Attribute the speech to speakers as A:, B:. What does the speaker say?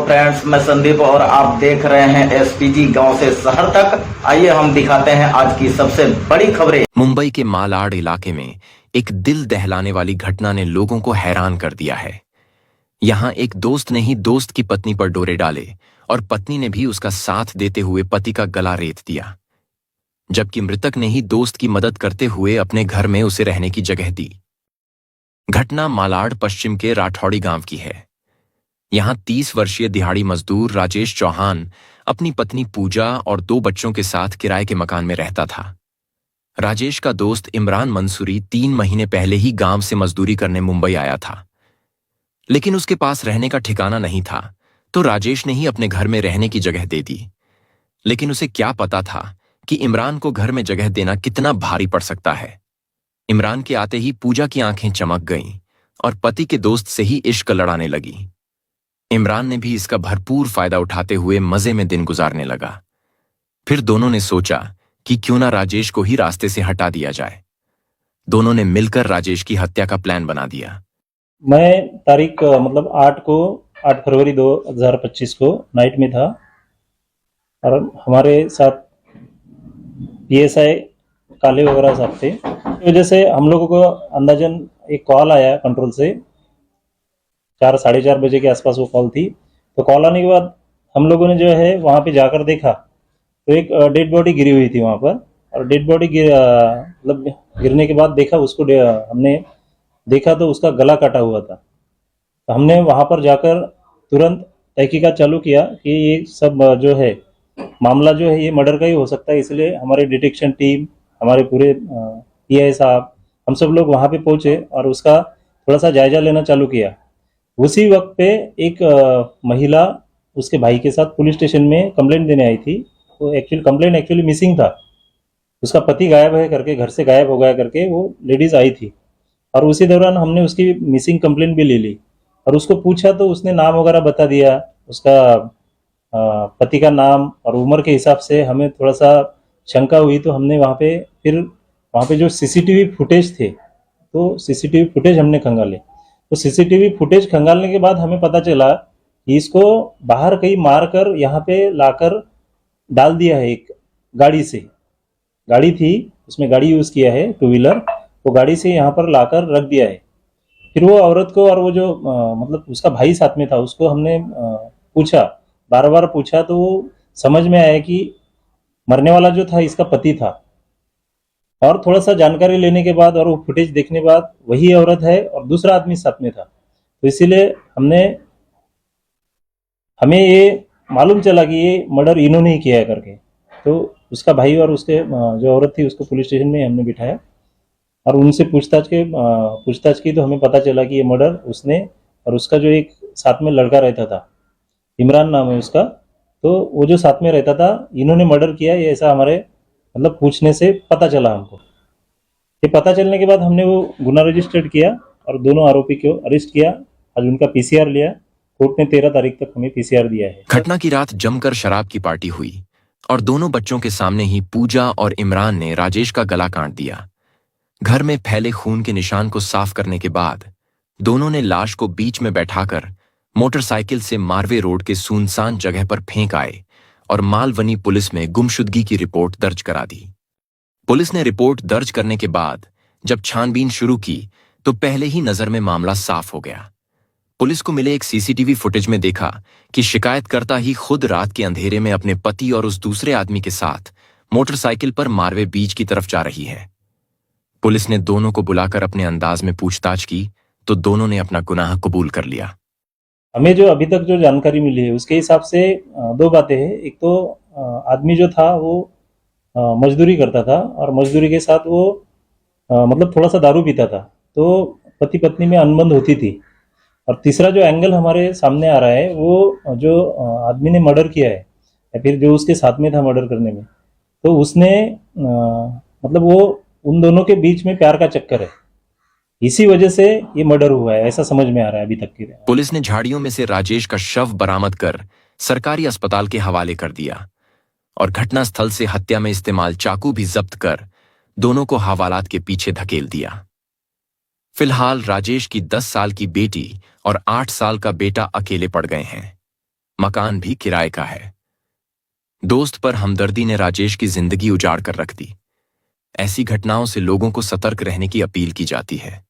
A: Friends, मैं संदीप और आप देख रहे हैं एसपीजी गांव से शहर तक। आइए हम दिखाते हैं आज की सबसे बड़ी खबरें।
B: मुंबई के मालाड इलाके में एक दिल दहलाने वाली घटना ने लोगों को हैरान कर दिया है। यहां एक दोस्त ने ही दोस्त की पत्नी पर डोरे डाले और पत्नी ने भी उसका साथ देते हुए पति का गला रेत दिया, जबकि मृतक ने ही दोस्त की मदद करते हुए अपने घर में उसे रहने की जगह दी। घटना मालाड पश्चिम के राठौड़ी गांव की है। यहां 30 वर्षीय दिहाड़ी मजदूर राजेश चौहान अपनी पत्नी पूजा और 2 बच्चों के साथ किराए के मकान में रहता था। राजेश का दोस्त इमरान मंसूरी 3 महीने पहले ही गांव से मजदूरी करने मुंबई आया था, लेकिन उसके पास रहने का ठिकाना नहीं था, तो राजेश ने ही अपने घर में रहने की जगह दे दी। लेकिन उसे क्या पता था कि इमरान को घर में जगह देना कितना भारी पड़ सकता है। इमरान के आते ही पूजा की आंखें चमक गईं और पति के दोस्त से ही इश्क लड़ाने लगी। इमरान ने भी इसका भरपूर फायदा उठाते हुए मजे में दिन गुजारने लगा। फिर दोनों ने सोचा कि क्यों ना राजेश को ही रास्ते से हटा दिया जाए। दोनों ने मिलकर राजेश की हत्या का प्लान बना दिया।
C: मैं तारीख 8 फरवरी 2025 को नाइट में था और हमारे साथ पीएसआई काले वगैरह साहब थे। इस वजह से हम लोगों को अंदाजन एक कॉल आया कंट्रोल से, 4 साढ़े 4 बजे के आसपास वो कॉल थी। तो कॉल आने के बाद हम लोगों ने जो है वहाँ पे जाकर देखा तो एक डेड बॉडी गिरी हुई थी वहाँ पर। और डेड बॉडी मतलब गिरने के बाद देखा उसको, हमने देखा तो उसका गला काटा हुआ था। तो हमने वहाँ पर जाकर तुरंत तहकीकात चालू किया कि ये सब जो है मामला जो है ये मर्डर का ही हो सकता है। इसलिए हमारी डिटेक्शन टीम, हमारे पूरे पीआई साहब, हम सब लोग वहाँ पे पहुँचे और उसका थोड़ा सा जायजा लेना चालू किया। उसी वक्त पे एक महिला उसके भाई के साथ पुलिस स्टेशन में कंप्लेंट देने आई थी। तो कंप्लेंट एक्चुअली मिसिंग था, उसका पति गायब है करके, घर से गायब हो गया करके वो लेडीज आई थी। और उसी दौरान हमने उसकी मिसिंग कंप्लेंट भी ले ली और उसको पूछा तो उसने नाम वगैरह बता दिया, उसका पति का नाम और उम्र के हिसाब से हमें थोड़ा सा शंका हुई। तो हमने वहाँ पे जो सीसीटीवी फुटेज थे, तो सीसीटीवी फुटेज हमने खंगाले। तो सीसीटीवी फुटेज खंगालने के बाद हमें पता चला कि इसको बाहर कहीं मार कर यहाँ पे लाकर डाल दिया है। एक गाड़ी से, गाड़ी थी उसमें गाड़ी यूज़ किया है, 2 व्हीलर, वो गाड़ी से यहाँ पर लाकर रख दिया है। फिर वो औरत को और वो जो मतलब उसका भाई साथ में था, उसको हमने पूछा, बार बार पूछा, तो वो समझ में आया कि मरने वाला जो था इसका पति था। और थोड़ा सा जानकारी लेने के बाद और वो फुटेज देखने के बाद वही औरत है और दूसरा आदमी साथ में था। तो इसीलिए हमें ये मालूम चला कि ये मर्डर इन्होंने ही किया है करके। तो उसका भाई और उसके जो औरत थी उसको पुलिस स्टेशन में हमने बिठाया और उनसे पूछताछ की। तो हमें पता चला कि ये मर्डर उसने और उसका जो एक साथ में लड़का रहता था, इमरान नाम है उसका, तो वो जो साथ में रहता था, इन्होंने मर्डर किया, ये ऐसा हमारे मतलब पूछने से पता चला हमको। ये पता चलने के बाद हमने वो गुना रजिस्टर्ड किया और दोनों आरोपी को अरेस्ट किया। आज उनका पीसीआर लिया। कोर्ट ने 13 तारीख तक हमें पीसीआर दिया है।
B: घटना की रात जमकर शराब की पार्टी हुई और दोनों बच्चों के सामने ही पूजा और इमरान ने राजेश का गला काट दिया। घर में फैले खून के निशान को साफ करने के बाद दोनों ने लाश को बीच में बैठाकर मोटरसाइकिल से मारवे रोड के सुनसान जगह पर फेंक आए और मालवनी पुलिस में गुमशुदगी की रिपोर्ट दर्ज करा दी। पुलिस ने रिपोर्ट दर्ज करने के बाद जब छानबीन शुरू की तो पहले ही नजर में मामला साफ हो गया। पुलिस को मिले एक सीसीटीवी फुटेज में देखा कि शिकायतकर्ता ही खुद रात के अंधेरे में अपने पति और उस दूसरे आदमी के साथ मोटरसाइकिल पर मारवे बीच की तरफ जा रही है। पुलिस ने दोनों को बुलाकर अपने अंदाज में पूछताछ की तो दोनों ने अपना गुनाह कबूल कर लिया।
C: हमें जो अभी तक जो जानकारी मिली है उसके हिसाब से 2 बातें हैं। एक तो आदमी जो था वो मजदूरी करता था और मजदूरी के साथ वो मतलब थोड़ा सा दारू पीता था, तो पति पत्नी में अनबन होती थी। और तीसरा जो एंगल हमारे सामने आ रहा है, वो जो आदमी ने मर्डर किया है या फिर जो उसके साथ में था मर्डर करने में, तो उसने मतलब वो उन दोनों के बीच में प्यार का चक्कर है, इसी वजह से ये मर्डर हुआ है, ऐसा समझ में आ रहा है अभी तक की।
B: पुलिस ने झाड़ियों में से राजेश का शव बरामद कर सरकारी अस्पताल के हवाले कर दिया और घटनास्थल से हत्या में इस्तेमाल चाकू भी जब्त कर दोनों को हवालात के पीछे धकेल दिया। फिलहाल राजेश की 10 साल की बेटी और 8 साल का बेटा अकेले पड़ गए हैं। मकान भी किराए का है। दोस्त पर हमदर्दी ने राजेश की जिंदगी उजाड़ कर रख दी। ऐसी घटनाओं से लोगों को सतर्क रहने की अपील की जाती है।